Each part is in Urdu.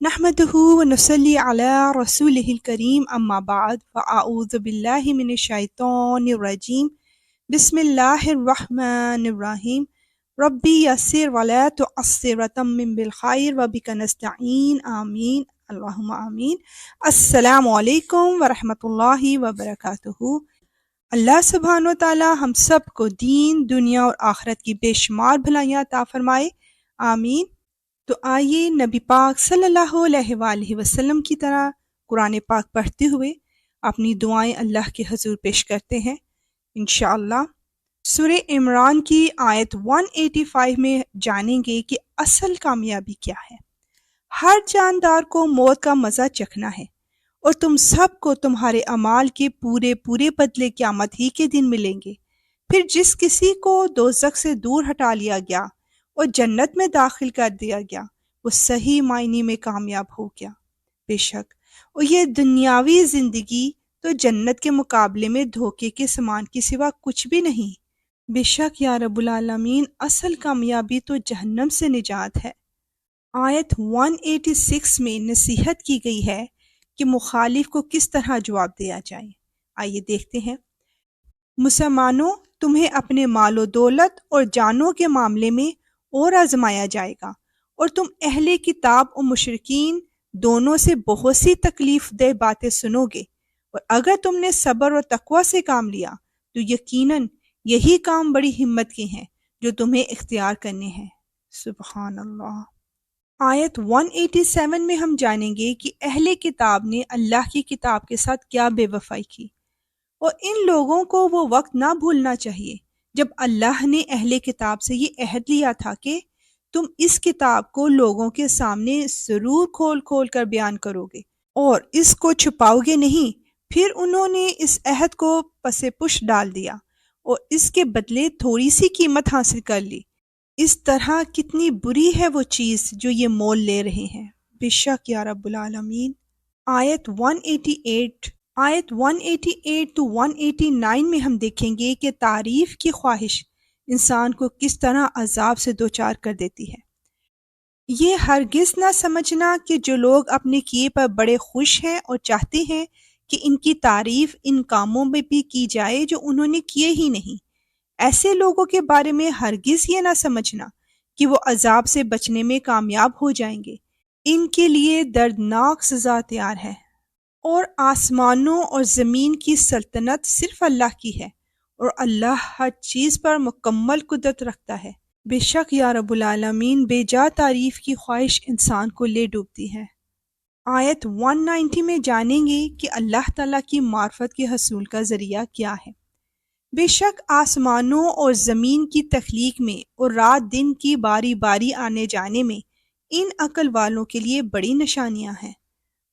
نحمده ونصلي على رسوله الكريم أما بعد فأعوذ بالله من الشيطان الرجيم بسم الله الرحمن الرحيم ربي يسر ولا تعسر وتمم بالخير وبك نستعين آمين اللهم آمین۔ السلام علیکم ورحمۃ اللہ وبرکاتہ۔ اللہ سبحانہ و تعالی ہم سب کو دین، دنیا اور آخرت کی بے شمار بھلائیاں عطا فرمائے، آمین۔ تو آئیے نبی پاک صلی اللہ علیہ وآلہ وسلم کی طرح قرآن پاک پڑھتے ہوئے اپنی دعائیں اللہ کے حضور پیش کرتے ہیں انشاءاللہ۔ سورہ عمران کی آیت 185 میں جانیں گے کہ اصل کامیابی کیا ہے۔ ہر جاندار کو موت کا مزہ چکھنا ہے اور تم سب کو تمہارے اعمال کے پورے بدلے قیامت ہی کے دن ملیں گے۔ پھر جس کسی کو دوزخ سے دور ہٹا لیا گیا اور جنت میں داخل کر دیا گیا وہ صحیح معنی میں کامیاب ہو گیا۔ بے شک اور یہ دنیاوی زندگی تو جنت کے مقابلے میں دھوکے کے سامان کے سوا کچھ بھی نہیں۔ بے شک یا رب العالمین اصل کامیابی تو جہنم سے نجات ہے۔ آیت 186 میں نصیحت کی گئی ہے کہ مخالف کو کس طرح جواب دیا جائے۔ آئیے دیکھتے ہیں۔ مسلمانوں، تمہیں اپنے مال و دولت اور جانوں کے معاملے میں اور آزمایا جائے گا اور تم اہل کتاب اور مشرکین دونوں سے بہت سی تکلیف دہ باتیں سنو گے، اور اگر تم نے صبر اور تقوی سے کام لیا تو یقیناً یہی کام بڑی ہمت کے ہیں جو تمہیں اختیار کرنے ہیں۔ سبحان اللہ۔ آیت 187 میں ہم جانیں گے کہ اہل کتاب نے اللہ کی کتاب کے ساتھ کیا بے وفائی کی، اور ان لوگوں کو وہ وقت نہ بھولنا چاہیے جب اللہ نے اہل کتاب سے یہ عہد لیا تھا کہ تم اس کتاب کو لوگوں کے سامنے ضرور کھول کر بیان کرو گے اور اس کو چھپاؤ گے نہیں۔ پھر انہوں نے اس عہد کو پس پش ڈال دیا اور اس کے بدلے تھوڑی سی قیمت حاصل کر لی۔ اس طرح کتنی بری ہے وہ چیز جو یہ مول لے رہے ہیں۔ بے شک یا رب العالمین۔ آیت 188 to 189 میں ہم دیکھیں گے کہ تعریف کی خواہش انسان کو کس طرح عذاب سے دوچار کر دیتی ہے۔ یہ ہرگز نہ سمجھنا کہ جو لوگ اپنے کیے پر بڑے خوش ہیں اور چاہتے ہیں کہ ان کی تعریف ان کاموں میں بھی کی جائے جو انہوں نے کیے ہی نہیں، ایسے لوگوں کے بارے میں ہرگز یہ نہ سمجھنا کہ وہ عذاب سے بچنے میں کامیاب ہو جائیں گے۔ ان کے لیے دردناک سزا تیار ہے۔ اور آسمانوں اور زمین کی سلطنت صرف اللہ کی ہے، اور اللہ ہر چیز پر مکمل قدرت رکھتا ہے۔ بے شک یا رب العالمین بے جا تعریف کی خواہش انسان کو لے ڈوبتی ہے۔ آیت 190 میں جانیں گے کہ اللہ تعالیٰ کی معرفت کے حصول کا ذریعہ کیا ہے۔ بے شک آسمانوں اور زمین کی تخلیق میں اور رات دن کی باری باری آنے جانے میں ان عقل والوں کے لیے بڑی نشانیاں ہیں۔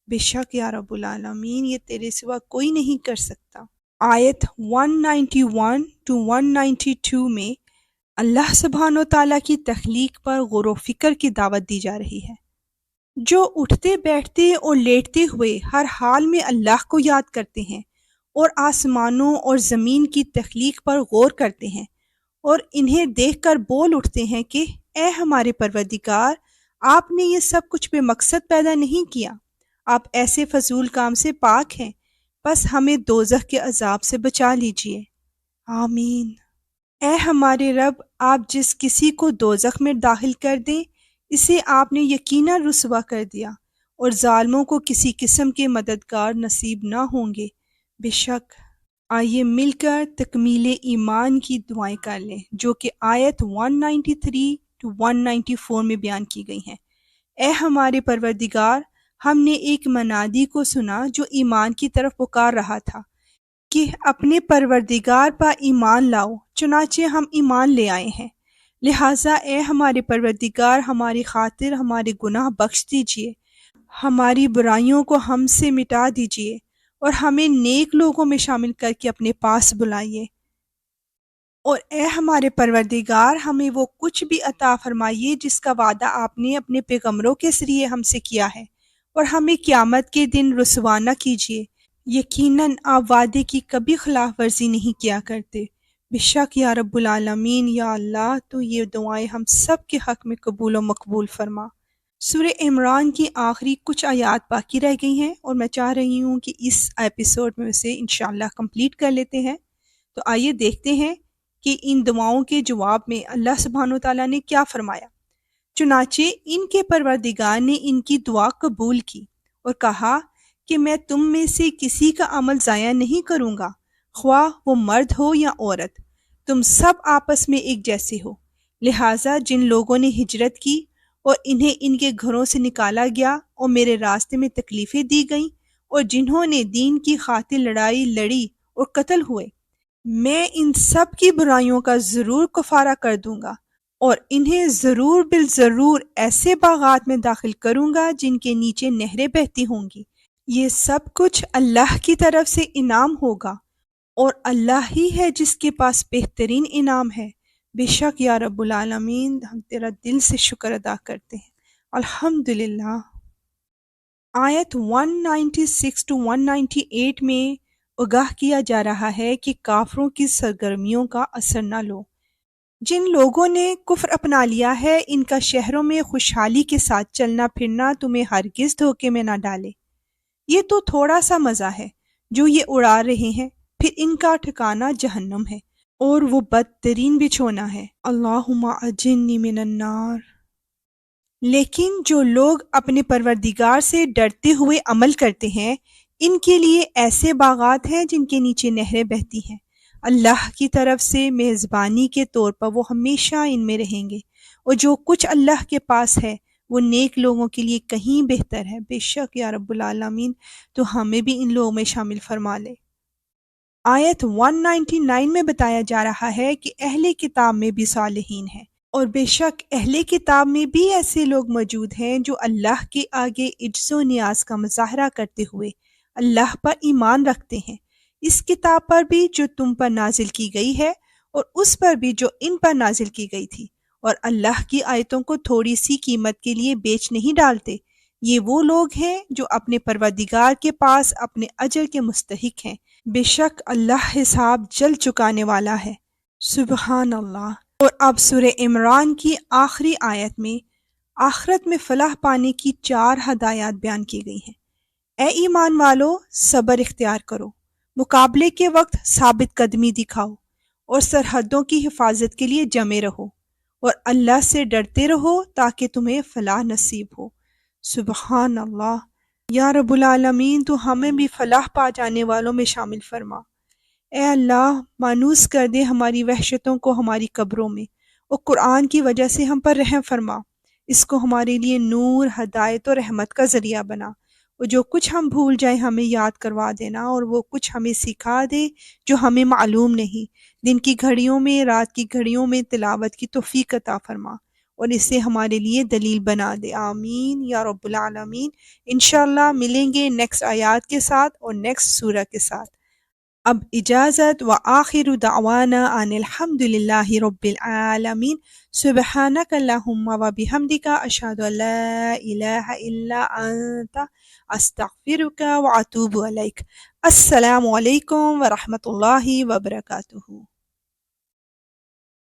بے شک یا رب العالمین یہ تیرے سوا کوئی نہیں کر سکتا۔ آیت 191 to 192 میں اللہ سبحانہ و تعالیٰ کی تخلیق پر غور و فکر کی دعوت دی جا رہی ہے۔ جو اٹھتے بیٹھتے اور لیٹتے ہوئے ہر حال میں اللہ کو یاد کرتے ہیں اور آسمانوں اور زمین کی تخلیق پر غور کرتے ہیں اور انہیں دیکھ کر بول اٹھتے ہیں کہ اے ہمارے پروردگار، آپ نے یہ سب کچھ بے مقصد پیدا نہیں کیا، آپ ایسے فضول کام سے پاک ہیں، بس ہمیں دوزخ کے عذاب سے بچا لیجئے، آمین۔ اے ہمارے رب، آپ جس کسی کو دوزخ میں داخل کر دیں اسے آپ نے یقیناً رسوا کر دیا، اور ظالموں کو کسی قسم کے مددگار نصیب نہ ہوں گے۔ بے شک آئیے مل کر تکمیل ایمان کی دعائیں کر لیں جو کہ آیت 193 to 194 میں بیان کی گئی ہیں۔ اے ہمارے پروردگار، ہم نے ایک منادی کو سنا جو ایمان کی طرف پکار رہا تھا کہ اپنے پروردگار پر ایمان لاؤ، چنانچہ ہم ایمان لے آئے ہیں، لہٰذا اے ہمارے پروردگار ہماری خاطر ہمارے گناہ بخش دیجئے، ہماری برائیوں کو ہم سے مٹا دیجئے اور ہمیں نیک لوگوں میں شامل کر کے اپنے پاس بلائیے، اور اے ہمارے پروردگار ہمیں وہ کچھ بھی عطا فرمائیے جس کا وعدہ آپ نے اپنے پیغمبروں کے ذریعے ہم سے کیا ہے، اور ہمیں قیامت کے دن رسوا نہ کیجیے، یقیناً آپ وعدے کی کبھی خلاف ورزی نہیں کیا کرتے۔ بے شک یا رب العالمین، یا اللہ تو یہ دعائیں ہم سب کے حق میں قبول و مقبول فرما۔ سورہ عمران کی آخری کچھ آیات باقی رہ گئی ہیں اور میں چاہ رہی ہوں کہ اس ایپیسوڈ میں سے انشاءاللہ کمپلیٹ کر لیتے ہیں۔ تو آئیے دیکھتے ہیں کہ ان دعاؤں کے جواب میں اللہ سبحانہ و تعالیٰ نے کیا فرمایا۔ چنانچہ ان کے پروردگار نے ان کی دعا قبول کی اور کہا کہ میں تم میں سے کسی کا عمل ضائع نہیں کروں گا، خواہ وہ مرد ہو یا عورت، تم سب آپس میں ایک جیسے ہو۔ لہٰذا جن لوگوں نے ہجرت کی اور انہیں ان کے گھروں سے نکالا گیا اور میرے راستے میں تکلیفیں دی گئیں، اور جنہوں نے دین کی خاطر لڑائی لڑی اور قتل ہوئے، میں ان سب کی برائیوں کا ضرور کفارہ کر دوں گا اور انہیں ضرور بالضرور ایسے باغات میں داخل کروں گا جن کے نیچے نہریں بہتی ہوں گی۔ یہ سب کچھ اللہ کی طرف سے انعام ہوگا اور اللہ ہی ہے جس کے پاس بہترین انعام ہے۔ بے شک یا رب العالمین ہم تیرا دل سے شکر ادا کرتے ہیں۔ الحمدللہ۔ آیت 196 to 198 میں آگاہ کیا جا رہا ہے کہ کافروں کی سرگرمیوں کا اثر نہ لو۔ جن لوگوں نے کفر اپنا لیا ہے ان کا شہروں میں خوشحالی کے ساتھ چلنا پھرنا تمہیں ہرگز دھوکے میں نہ ڈالے۔ یہ تو تھوڑا سا مزہ ہے جو یہ اڑا رہے ہیں، پھر ان کا ٹھکانہ جہنم ہے اور وہ بدترین بچھونا ہے۔ اللہم اجرنی من النار۔ لیکن جو لوگ اپنے پروردگار سے ڈرتے ہوئے عمل کرتے ہیں ان کے لیے ایسے باغات ہیں جن کے نیچے نہریں بہتی ہیں۔ اللہ کی طرف سے میزبانی کے طور پر وہ ہمیشہ ان میں رہیں گے، اور جو کچھ اللہ کے پاس ہے وہ نیک لوگوں کے لیے کہیں بہتر ہے۔ بے شک یا رب العالمین تو ہمیں بھی ان لوگوں میں شامل فرما لے۔ آیت 199 میں بتایا جا رہا ہے کہ اہل کتاب میں بھی صالحین ہیں، اور بے شک اہل کتاب میں بھی ایسے لوگ موجود ہیں جو اللہ کے آگے عجز و نیاز کا مظاہرہ کرتے ہوئے اللہ پر ایمان رکھتے ہیں، اس کتاب پر بھی جو تم پر نازل کی گئی ہے اور اس پر بھی جو ان پر نازل کی گئی تھی، اور اللہ کی آیتوں کو تھوڑی سی قیمت کے لیے بیچ نہیں ڈالتے۔ یہ وہ لوگ ہیں جو اپنے پروردگار کے پاس اپنے اجر کے مستحق ہیں۔ بے شک اللہ حساب جلد چکانے والا ہے۔ سبحان اللہ۔ اور اب سورہ عمران کی آخری آیت میں آخرت میں فلاح پانے کی 4 ہدایات بیان کی گئی ہیں۔ اے ایمان والو، صبر اختیار کرو، مقابلے کے وقت ثابت قدمی دکھاؤ، اور سرحدوں کی حفاظت کے لیے جمے رہو، اور اللہ سے ڈرتے رہو تاکہ تمہیں فلاح نصیب ہو۔ سبحان اللہ۔ یا رب العالمین تو ہمیں بھی فلاح پا جانے والوں میں شامل فرما۔ اے اللہ، مانوس کر دے ہماری وحشتوں کو ہماری قبروں میں، اور قرآن کی وجہ سے ہم پر رحم فرما، اس کو ہمارے لیے نور، ہدایت اور رحمت کا ذریعہ بنا، اور جو کچھ ہم بھول جائیں ہمیں یاد کروا دینا، اور وہ کچھ ہمیں سکھا دے جو ہمیں معلوم نہیں۔ دن کی گھڑیوں میں، رات کی گھڑیوں میں تلاوت کی توفیق عطا فرما، اور اسے ہمارے لیے دلیل بنا دے۔ آمین یا رب العالمین۔ انشاءاللہ ملیں گے نیکسٹ آیات کے ساتھ اور نیکسٹ سورہ کے ساتھ۔ اب اجازت، وآخر دعوانا ان الحمدللہ رب العالمین۔ سبحانک اللہم وبحمدک، اشہد ان لا الہ الا انت، استغفرک واتوب الیک۔ السلام علیکم ورحمۃ اللہ وبرکاتہ۔